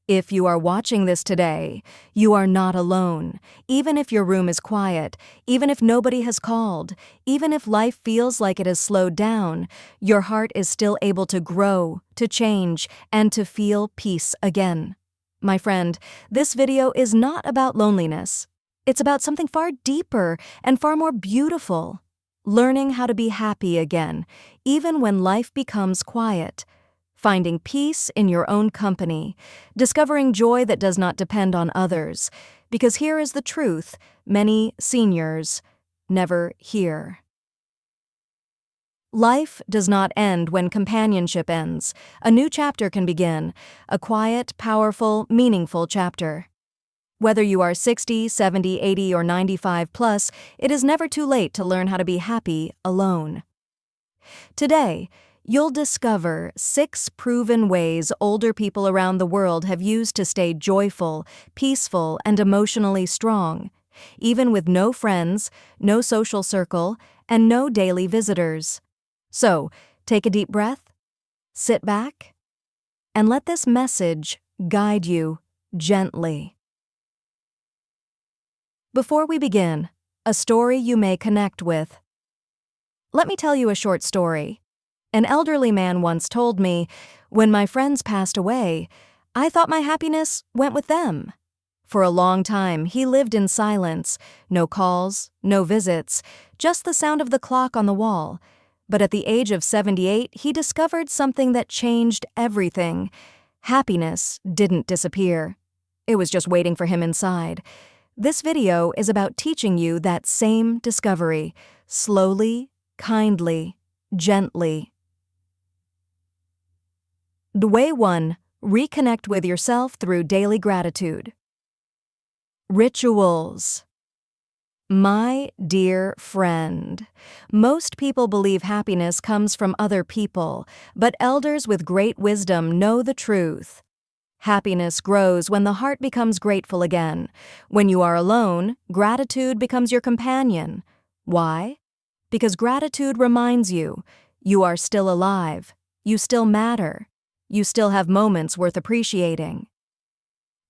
If you are watching this today, you are not alone. Even if your room is quiet, even if nobody has called, even if life feels like it has slowed down, your heart is still able to grow, to change, and to feel peace again. My friend, this video is not about loneliness. It's about something far deeper and far more beautiful. Learning how to be happy again, even when life becomes quiet. Finding peace in your own company, discovering joy that does not depend on others, because here is the truth many seniors never hear. Life does not end when companionship ends. A new chapter can begin, a quiet, powerful, meaningful chapter. Whether you are 60, 70, 80, or 95 plus, it is never too late to learn how to be happy alone. Today, you'll discover 6 proven ways older people around the world have used to stay joyful, peaceful, and emotionally strong, even with no friends, no social circle, and no daily visitors. So, take a deep breath, sit back, and let this message guide you gently. Before we begin, a story you may connect with. Let me tell you a short story. An elderly man once told me, "When my friends passed away, I thought my happiness went with them." For a long time, he lived in silence, no calls, no visits, just the sound of the clock on the wall. But at the age of 78, he discovered something that changed everything. Happiness didn't disappear. It was just waiting for him inside. This video is about teaching you that same discovery, slowly, kindly, gently. Way 1. Reconnect with yourself through daily gratitude. Rituals. My dear friend, most people believe happiness comes from other people, but elders with great wisdom know the truth. Happiness grows when the heart becomes grateful again. When you are alone, gratitude becomes your companion. Why? Because gratitude reminds you, you are still alive, you still matter. You still have moments worth appreciating.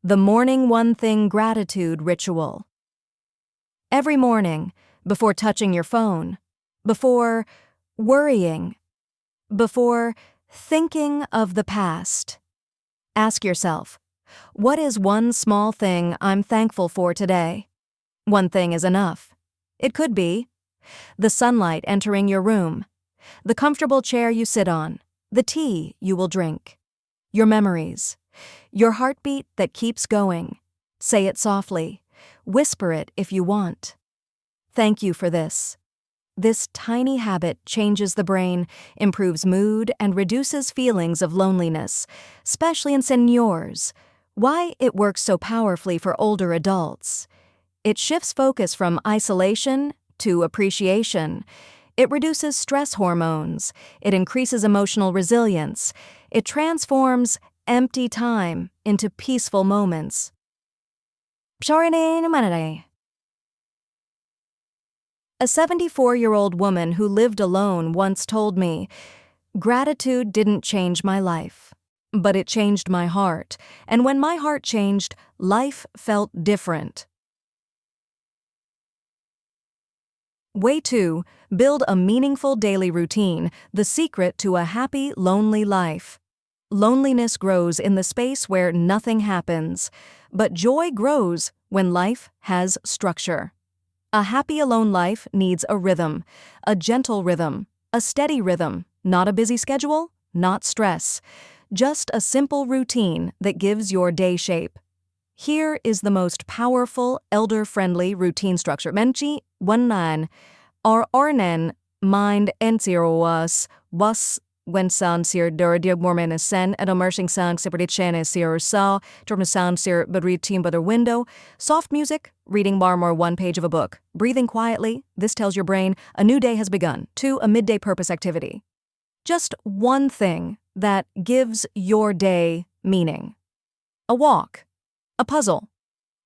The morning one thing gratitude ritual. Every morning, before touching your phone, before worrying, before thinking of the past, ask yourself, what is one small thing I'm thankful for today? One thing is enough. It could be the sunlight entering your room, the comfortable chair you sit on, the tea you will drink, your memories, your heartbeat that keeps going. Say it softly. Whisper it if you want. Thank you for this. This tiny habit changes the brain, improves mood, and reduces feelings of loneliness, especially in seniors. Why it works so powerfully for older adults. It shifts focus from isolation to appreciation. It reduces stress hormones. It increases emotional resilience. It transforms empty time into peaceful moments. A 74-year-old woman who lived alone once told me, "Gratitude didn't change my life, but it changed my heart. And when my heart changed, life felt different." Way 2. Build a meaningful daily routine, the secret to a happy, lonely life. Loneliness grows in the space where nothing happens, but joy grows when life has structure. A happy alone life needs a rhythm, a gentle rhythm, a steady rhythm, not a busy schedule, not stress, just a simple routine that gives your day shape. Here is the most powerful, elder-friendly routine structure. Menchi 19 or ornen mind ensiroas was when sound sir durdig mormen sen and immersing sound separate chane sir saw term sound sir but read team by the window. Soft music, reading more one page of a book. Breathing quietly, this tells your brain a new day has begun. 2. A midday purpose activity. Just one thing that gives your day meaning. A walk. A puzzle,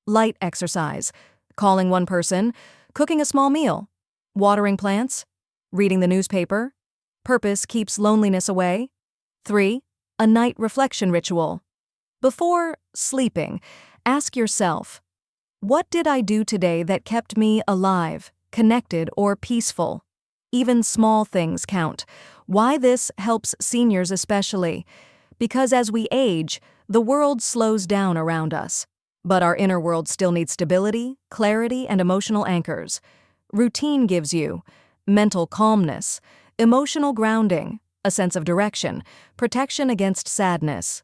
light exercise, calling one person, cooking a small meal, watering plants, reading the newspaper. Purpose keeps loneliness away. 3. A night reflection ritual. Before sleeping, ask yourself, what did I do today that kept me alive, connected, or peaceful? Even small things count. Why this helps seniors especially? Because as we age, the world slows down around us. But our inner world still needs stability, clarity, and emotional anchors. Routine gives you mental calmness, emotional grounding, a sense of direction, protection against sadness.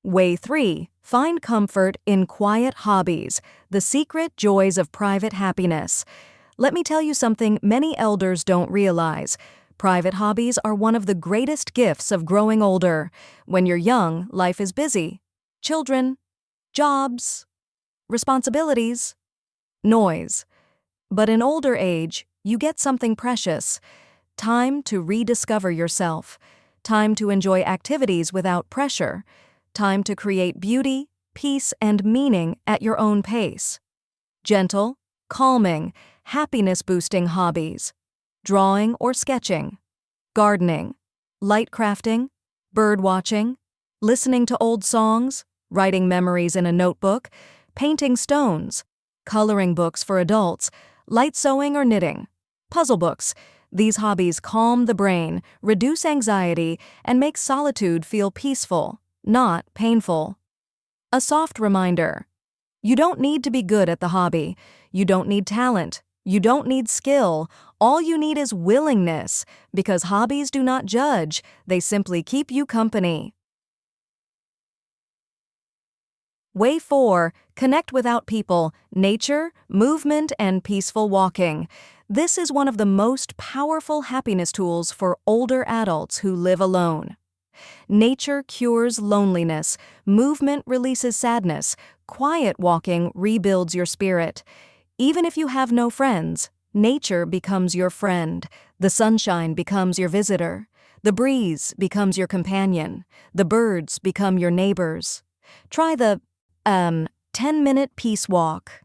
Way 3. Find comfort in quiet hobbies, the secret joys of private happiness. Let me tell you something many elders don't realize. Private hobbies are one of the greatest gifts of growing older. When you're young, life is busy. Children, jobs, responsibilities, noise. But in older age, you get something precious. Time to rediscover yourself. Time to enjoy activities without pressure. Time to create beauty, peace, and meaning at your own pace. Gentle, calming, happiness-boosting hobbies. Drawing or sketching. Gardening. Light crafting. Bird watching. Listening to old songs. Writing memories in a notebook. Painting stones. Coloring books for adults. Light sewing or knitting. Puzzle books. These hobbies calm the brain, reduce anxiety, and make solitude feel peaceful, not painful. A soft reminder. You don't need to be good at the hobby. You don't need talent. You don't need skill. All you need is willingness, because hobbies do not judge. They simply keep you company. Way 4. Connect without people, nature, movement, and peaceful walking. This is one of the most powerful happiness tools for older adults who live alone. Nature cures loneliness, movement releases sadness, quiet walking rebuilds your spirit. Even if you have no friends, nature becomes your friend. The sunshine becomes your visitor. The breeze becomes your companion. The birds become your neighbors. Try the 10-minute peace walk.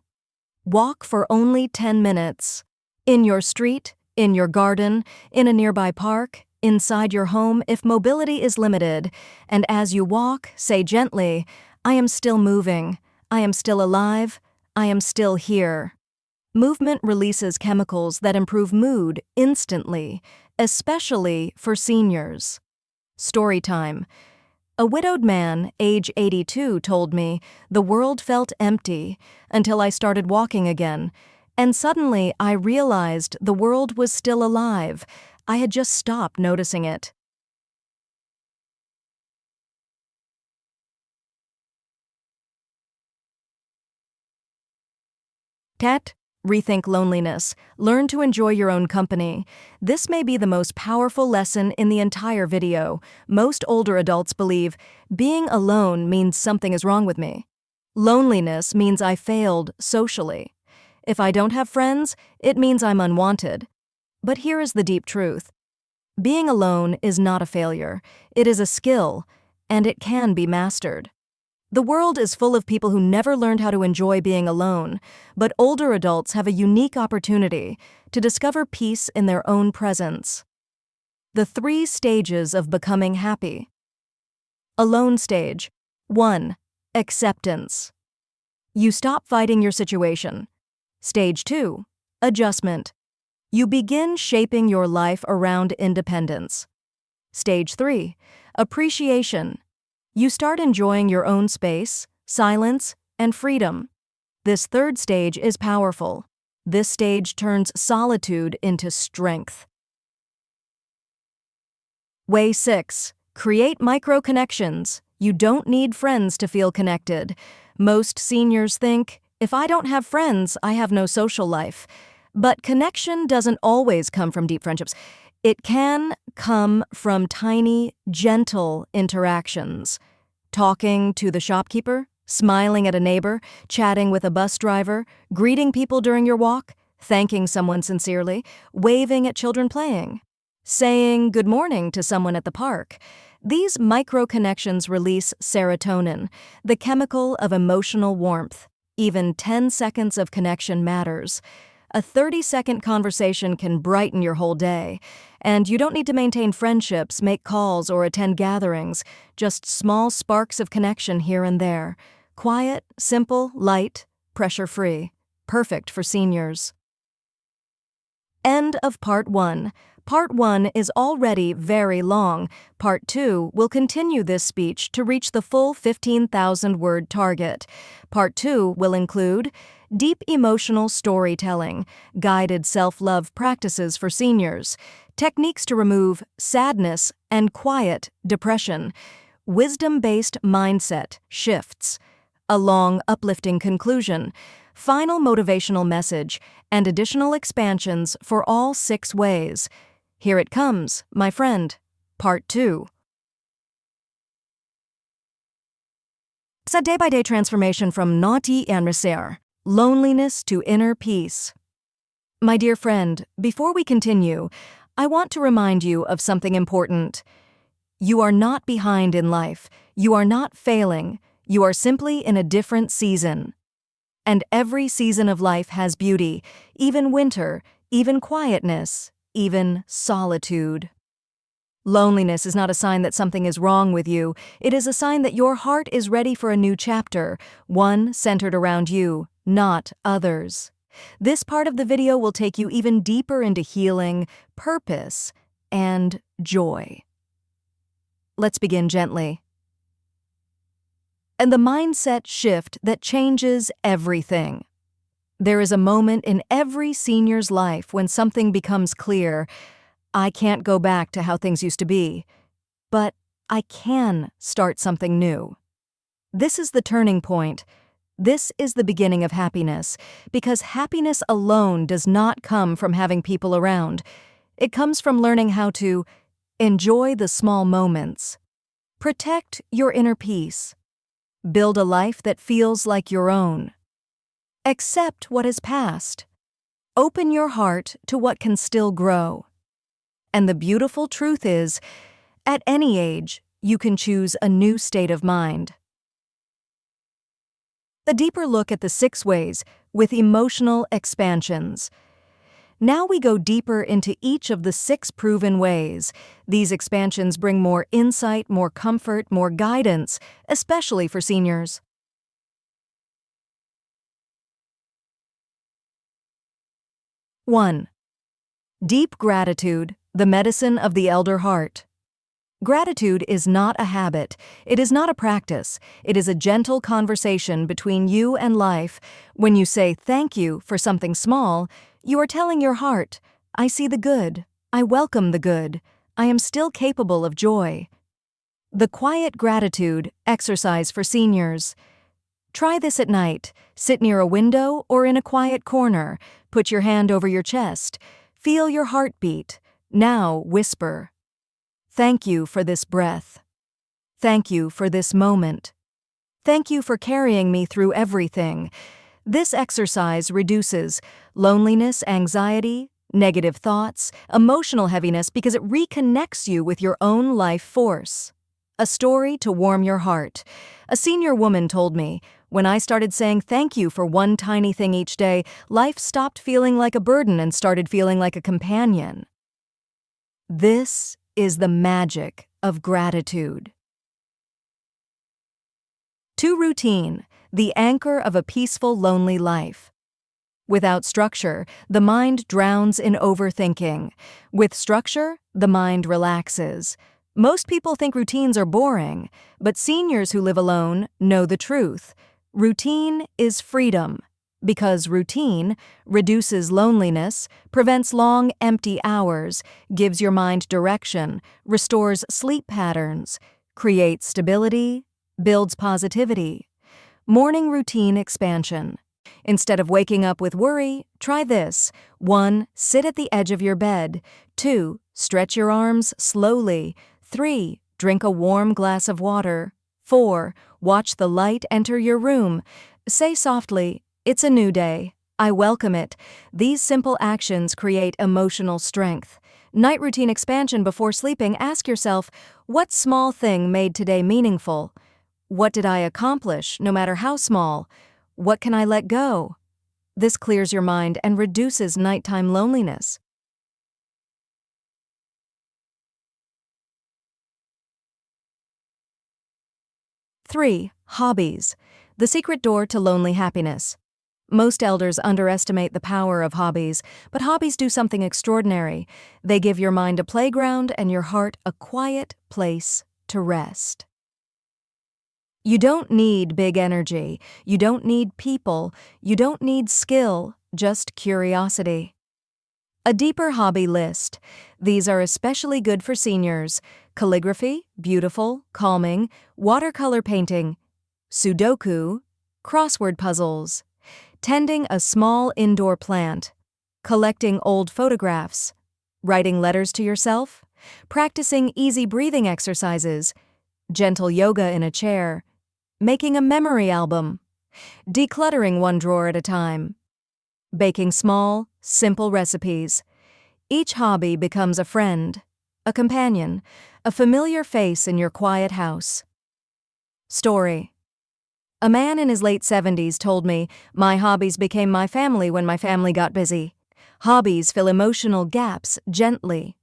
Walk for only 10 minutes. In your street, in your garden, in a nearby park, inside your home if mobility is limited. And as you walk, say gently, I am still moving. I am still alive. I am still here. Movement releases chemicals that improve mood instantly, especially for seniors. Story time. A widowed man, age 82, told me, the world felt empty until I started walking again, and suddenly I realized the world was still alive. I had just stopped noticing it. Cat, rethink loneliness. Learn to enjoy your own company. This may be the most powerful lesson in the entire video. Most older adults believe being alone means something is wrong with me. Loneliness means I failed socially. If I don't have friends, it means I'm unwanted. But here is the deep truth. Being alone is not a failure. It is a skill, and it can be mastered. The world is full of people who never learned how to enjoy being alone, but older adults have a unique opportunity to discover peace in their own presence. The 3 stages of becoming happy. Alone stage. 1. Acceptance. You stop fighting your situation. Stage 2. Adjustment. You begin shaping your life around independence. Stage 3. Appreciation. You start enjoying your own space, silence, and freedom. This 3rd stage is powerful. This stage turns solitude into strength. Way 6. Create micro-connections. You don't need friends to feel connected. Most seniors think, if I don't have friends, I have no social life. But connection doesn't always come from deep friendships. It can come from tiny, gentle interactions. Talking to the shopkeeper, smiling at a neighbor, chatting with a bus driver, greeting people during your walk, thanking someone sincerely, waving at children playing, saying good morning to someone at the park. These micro-connections release serotonin, the chemical of emotional warmth. Even 10 seconds of connection matters. A 30-second conversation can brighten your whole day. And you don't need to maintain friendships, make calls, or attend gatherings, just small sparks of connection here and there. Quiet, simple, light, pressure-free. Perfect for seniors. End of Part 1. Part 1 is already very long. Part 2 will continue this speech to reach the full 15,000-word target. Part 2 will include deep emotional storytelling, guided self-love practices for seniors, techniques to remove sadness and quiet depression, wisdom-based mindset shifts, a long, uplifting conclusion, final motivational message, and additional expansions for all 6 ways. Here it comes, my friend. Part 2. It's a day-by-day transformation from naughty and misère, loneliness to inner peace. My dear friend, before we continue, I want to remind you of something important. You are not behind in life. You are not failing. You are simply in a different season. And every season of life has beauty, even winter, even quietness, even solitude. Loneliness is not a sign that something is wrong with you. It is a sign that your heart is ready for a new chapter, one centered around you, not others. This part of the video will take you even deeper into healing, purpose, and joy. Let's begin gently. And the mindset shift that changes everything. There is a moment in every senior's life when something becomes clear. I can't go back to how things used to be, but I can start something new. This is the turning point. This is the beginning of happiness, because happiness alone does not come from having people around. It comes from learning how to enjoy the small moments, protect your inner peace, build a life that feels like your own. Accept what is past. Open your heart to what can still grow. And the beautiful truth is, at any age, you can choose a new state of mind. A deeper look at the 6 ways with emotional expansions. Now we go deeper into each of the 6 proven ways. These expansions bring more insight, more comfort, more guidance, especially for seniors. One, deep gratitude, the medicine of the elder heart. Gratitude is not a habit. It is not a practice. It is a gentle conversation between you and life. When you say thank you for something small, you are telling your heart, I see the good. I welcome the good. I am still capable of joy. The quiet gratitude exercise for seniors. Try this at night. Sit near a window or in a quiet corner. Put your hand over your chest. Feel your heartbeat. Now whisper. Thank you for this breath. Thank you for this moment. Thank you for carrying me through everything. This exercise reduces loneliness, anxiety, negative thoughts, emotional heaviness because it reconnects you with your own life force. A story to warm your heart. A senior woman told me, when I started saying thank you for one tiny thing each day, life stopped feeling like a burden and started feeling like a companion. This is the magic of gratitude. 2, routine, the anchor of a peaceful, lonely life. Without structure, the mind drowns in overthinking. With structure, the mind relaxes. Most people think routines are boring, but seniors who live alone know the truth. Routine is freedom, because routine reduces loneliness, prevents long, empty hours, gives your mind direction, restores sleep patterns, creates stability, builds positivity. Morning routine expansion. Instead of waking up with worry, try this. 1, sit at the edge of your bed. 2, stretch your arms slowly. 3, drink a warm glass of water. 4, watch the light enter your room. Say softly, it's a new day. I welcome it. These simple actions create emotional strength. Night routine expansion before sleeping, ask yourself, what small thing made today meaningful? What did I accomplish, no matter how small? What can I let go? This clears your mind and reduces nighttime loneliness. 3. Hobbies. The secret door to lonely happiness. Most elders underestimate the power of hobbies, but hobbies do something extraordinary. They give your mind a playground and your heart a quiet place to rest. You don't need big energy. You don't need people. You don't need skill, just curiosity. A deeper hobby list. These are especially good for seniors. Calligraphy, beautiful, calming, watercolor painting, Sudoku, crossword puzzles, tending a small indoor plant, collecting old photographs, writing letters to yourself, practicing easy breathing exercises, gentle yoga in a chair, making a memory album, decluttering one drawer at a time, baking small, simple recipes. Each hobby becomes a friend, a companion, a familiar face in your quiet house. Story. A man in his late 70s told me, "My hobbies became my family when my family got busy." Hobbies fill emotional gaps gently.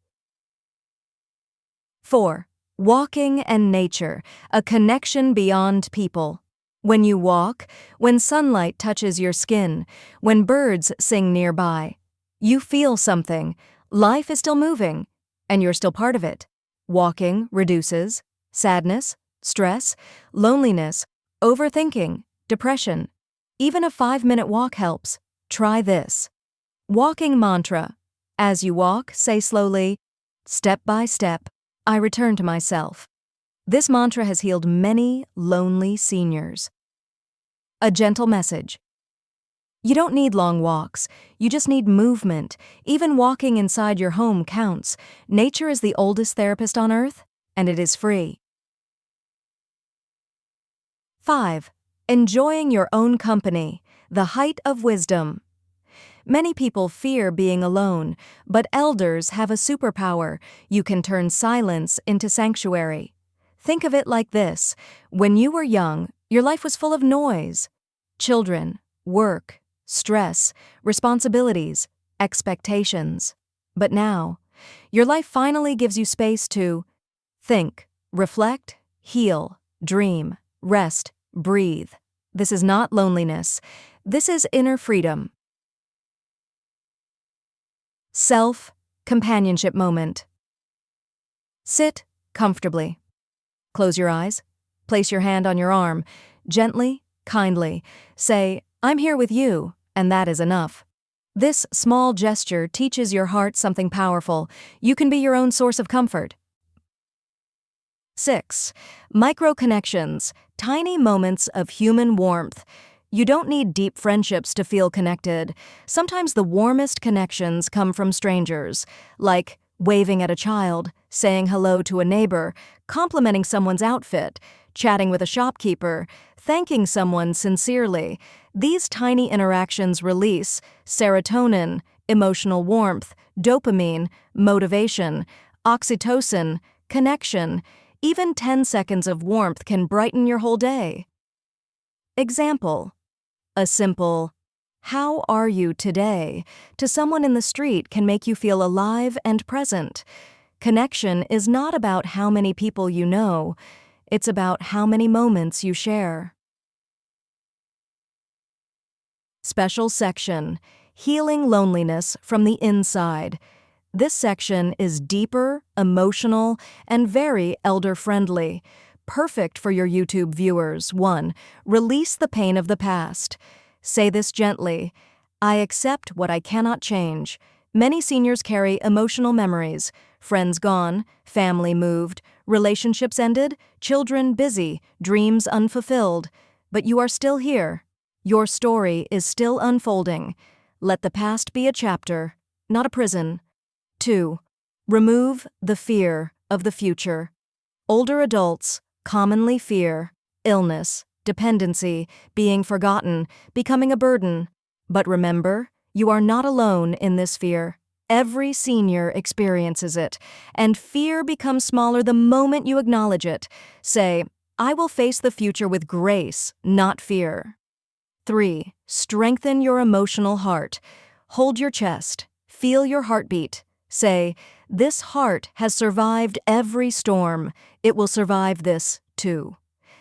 4. Walking and nature, a connection beyond people. When you walk, when sunlight touches your skin, when birds sing nearby, you feel something. Life is still moving, and you're still part of it. Walking reduces sadness, stress, loneliness, overthinking, depression. Even a 5-minute walk helps. Try this. Walking mantra. As you walk, say slowly, "Step by step, I return to myself." This mantra has healed many lonely seniors. A gentle message. You don't need long walks. You just need movement. Even walking inside your home counts. Nature is the oldest therapist on earth, and it is free. 5. Enjoying your own company, the height of wisdom. Many people fear being alone, but elders have a superpower. You can turn silence into sanctuary. Think of it like this. When you were young, your life was full of noise. Children, work, stress, responsibilities, expectations. But now, your life finally gives you space to think, reflect, heal, dream, rest, breathe. This is not loneliness. This is inner freedom. Self-companionship moment. Sit comfortably. Close your eyes. Place your hand on your arm. Gently, kindly. Say, "I'm here with you," and that is enough. This small gesture teaches your heart something powerful. You can be your own source of comfort. 6. Micro-connections, tiny moments of human warmth. You don't need deep friendships to feel connected. Sometimes the warmest connections come from strangers, like waving at a child, saying hello to a neighbor, complimenting someone's outfit, chatting with a shopkeeper, thanking someone sincerely. These tiny interactions release serotonin, emotional warmth, dopamine, motivation, oxytocin, connection. Even 10 seconds of warmth can brighten your whole day. Example. A simple, "How are you today?" to someone in the street can make you feel alive and present. Connection is not about how many people you know, it's about how many moments you share. Special section, Healing Loneliness from the Inside. This section is deeper, emotional, and very elder-friendly. Perfect for your YouTube viewers. 1. Release the pain of the past. Say this gently. I accept what I cannot change. Many seniors carry emotional memories. Friends gone, family moved, relationships ended, children busy, dreams unfulfilled. But you are still here. Your story is still unfolding. Let the past be a chapter, not a prison. 2. Remove the fear of the future. Older adults commonly fear illness, dependency, being forgotten, becoming a burden. But remember, you are not alone in this fear. Every senior experiences it, and fear becomes smaller the moment you acknowledge it. Say, "I will face the future with grace, not fear." 3. Strengthen your emotional heart. Hold your chest. Feel your heartbeat. Say, "This heart has survived every storm. It will survive this, too."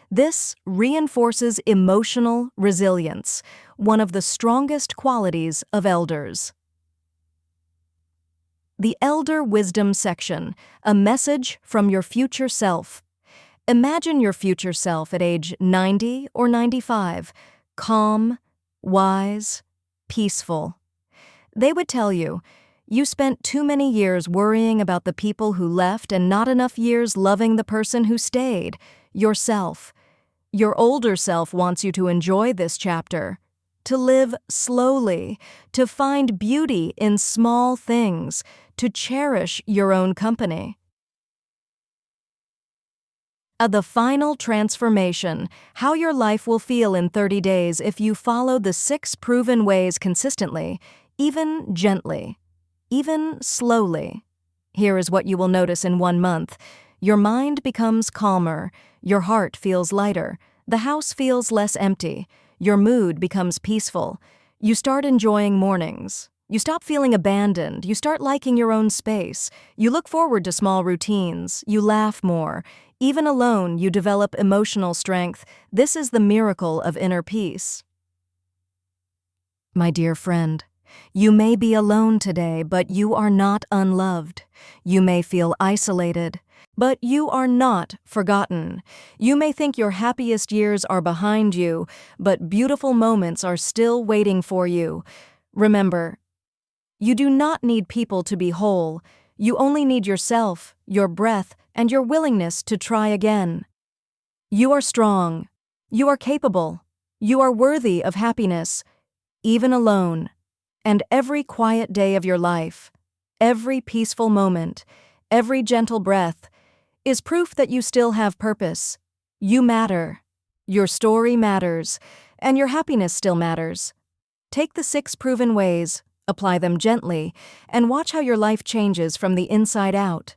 This reinforces emotional resilience, one of the strongest qualities of elders. The Elder Wisdom section, a message from your future self. Imagine your future self at age 90 or 95, calm, wise, peaceful. They would tell you, "You spent too many years worrying about the people who left and not enough years loving the person who stayed, yourself." Your older self wants you to enjoy this chapter, to live slowly, to find beauty in small things, to cherish your own company. The final transformation, how your life will feel in 30 days if you follow the 6 proven ways consistently, even gently, even slowly. Here is what you will notice in 1 month. Your mind becomes calmer, your heart feels lighter, the house feels less empty, your mood becomes peaceful, you start enjoying mornings, you stop feeling abandoned, you start liking your own space, you look forward to small routines, you laugh more. Even alone, you develop emotional strength. This is the miracle of inner peace. My dear friend, you may be alone today, but you are not unloved. You may feel isolated, but you are not forgotten. You may think your happiest years are behind you, but beautiful moments are still waiting for you. Remember, you do not need people to be whole. You only need yourself, your breath, and your willingness to try again. You are strong. You are capable. You are worthy of happiness, even alone. And every quiet day of your life, every peaceful moment, every gentle breath is proof that you still have purpose. You matter. Your story matters, and your happiness still matters. Take the 6 proven ways, apply them gently, and watch how your life changes from the inside out.